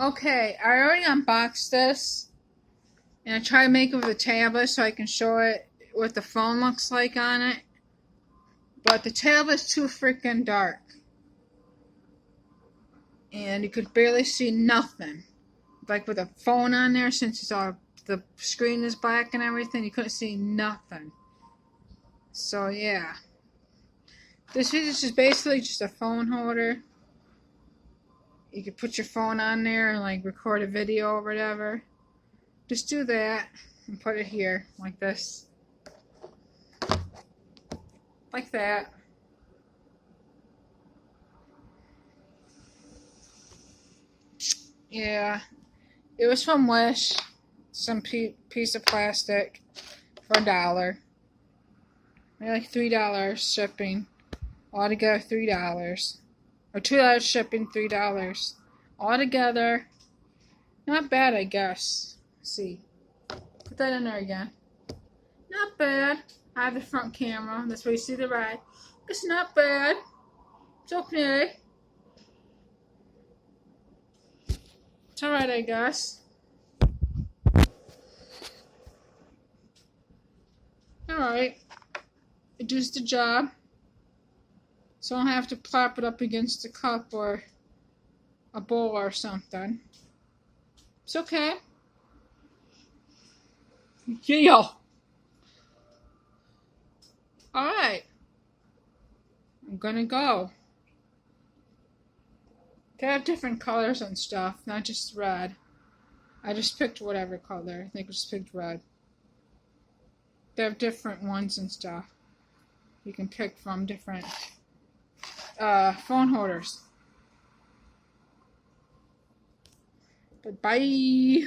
Okay, I already unboxed this, and I tried to make it with a tablet so I can show it what the phone looks like on it. But the tablet's too freaking dark, and you could barely see nothing. Like with a phone on there, since it's all the screen is black and everything, you couldn't see nothing. So yeah, this is just basically just a phone holder. You could put your phone on there and like record a video or whatever. Just do that and put it here like this. Like that. Yeah. It was from Wish. Some piece of plastic for $1. Maybe like $3 shipping. Altogether $3. Or $2 shipping, $3. Altogether, not bad, I guess. Let's see. Put that in there again. Not bad. I have the front camera. That's where you see the ride. It's not bad. It's okay. It's alright, I guess. Alright. It does the job. So I don't have to plop it up against a cup or a bowl or something. It's okay. Yeah. Alright. I'm gonna go. They have different colors and stuff, not just red. I just picked whatever color. I think I just picked red. They have different ones and stuff. You can pick from different phone holders. But bye.